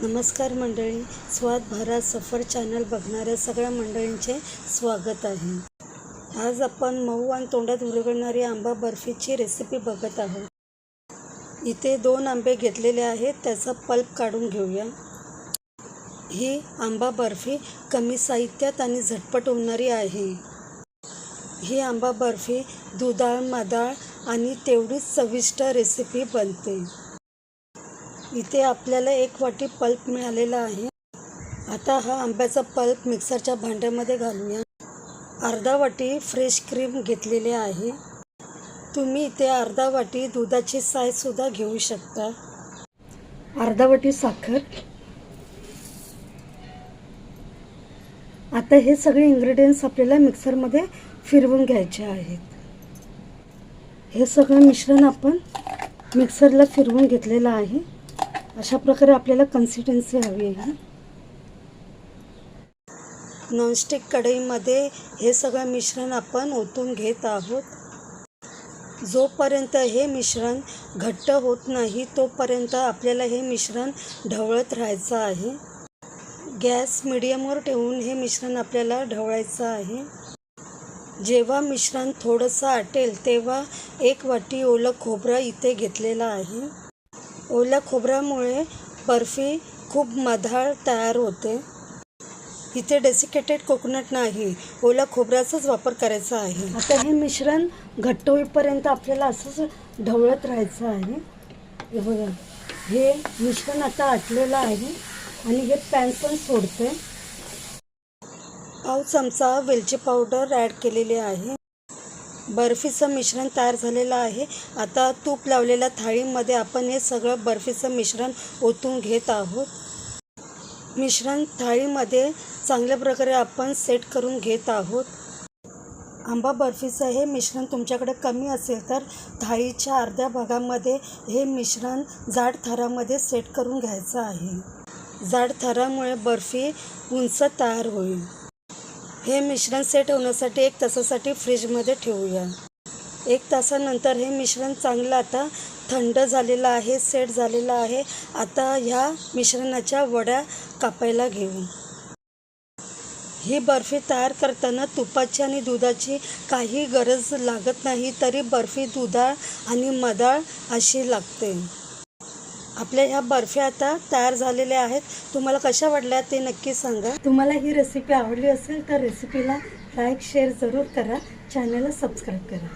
नमस्कार मंडळी, स्वाद भरा सफर चॅनल बघणाऱ्या सगळ्या मंडळींचे स्वागत आहे। आज आपण मऊ आणि तोंडात उरगळणारी आंबा बर्फीची रेसिपी बघत आहोत। इथे 2 आंबे घेतलेले आहेत, त्याचा पल्प काढून घेऊया। ही आंबा बर्फी कमी साहित्यात आणि झटपट होणारी आहे। ही आंबा बर्फी दुधाळ मधाळ आणि तेवढीच चविष्ट रेसिपी बनते। इथे आपल्याला 1 वाटी पल्प मिळालेला आहे। आता हा आंब्याचा पल्प मिक्सरच्या भांड्यामध्ये घालूया। अर्धा वाटी फ्रेश क्रीम घेतलेली आहे। तुम्ही इथे अर्धा वाटी दुधाची साय सुद्धा घेऊ शकता। अर्धा वाटी साखर। आता हे सगळे इंग्रेडियंट्स आपल्याला मिक्सरमध्ये फिरवून घ्यायचे आहेत। हे सगळं मिश्रण आपण मिक्सरला फिरवून घेतलेलं आहे। अशा प्रकारे आपल्याला कन्सिस्टन्सी हवी आहे। नॉनस्टिक कढईमध्ये हे सगळं मिश्रण आपण ओतून घेत आहोत। जोपर्यंत हे मिश्रण घट्ट होत नाही तोपर्यंत आपल्याला हे मिश्रण ढवळत राहायचं आहे। गॅस मीडियमवर ठेवून हे मिश्रण आपल्याला ढवळायचं आहे। जेव्हा मिश्रण थोडंसं आटेल तेव्हा 1 वाटी ओलं खोबरं इथे घेतलेलं आहे। ओल्या खोबऱ्यामुळे बर्फी खूप मधाळ तयार होते। इथे डेसिकेटेड कोकोनट नाही, ओल्या खोबऱ्याचाच वापर करायचा आहे। आता हे मिश्रण घट्ट होईपर्यंत आपल्याला असंच ढवळत राहायचं आहे। हे बघा, हे मिश्रण आता आटलेलं आहे आणि हे पॅन पण सोडते। पाव चमचा वेलची पावडर ॲड केलेली आहे। बर्फीचं मिश्रण तयार झालेलं आहे। आता तूप लावलेल्या थाळीमध्ये आपण हे सगळं बर्फीचं मिश्रण ओतून घेत आहोत। मिश्रण थाळीमध्ये चांगल्या प्रकारे आपण सेट करून घेत आहोत। आंबा बर्फीचं हे मिश्रण तुमच्याकडे कमी असेल तर थाळीच्या अर्ध्या भागामध्ये हे मिश्रण जाड थरामध्ये सेट करून घ्यायचं आहे। जाड थरामुळे बर्फी उंच तयार होईल। हे मिश्रण सेट होण्यासाठी 1 तासासाठी फ्रीजमध्ये ठेवूया। 1 तासानंतर हे मिश्रण चांगलं आता थंड झालेलं आहे, सेट झालेलं आहे। आता ह्या मिश्रणाच्या वड्या कापायला घेऊ। ही बर्फी तयार करताना तुपाची आणि दुधाची काही गरज लागत नाही, तरी बर्फी दुधाळ आणि मधाळ अशी लागते। आपल्या ह्या बर्फी आता तयार झालेल्या आहेत। तुम्हाला कशा वाटल्या ते नक्की सांगा। तुम्हाला ही रेसिपी आवडली असेल तर रेसिपीला लाईक शेअर जरूर करा, चॅनलला सबस्क्राईब करा।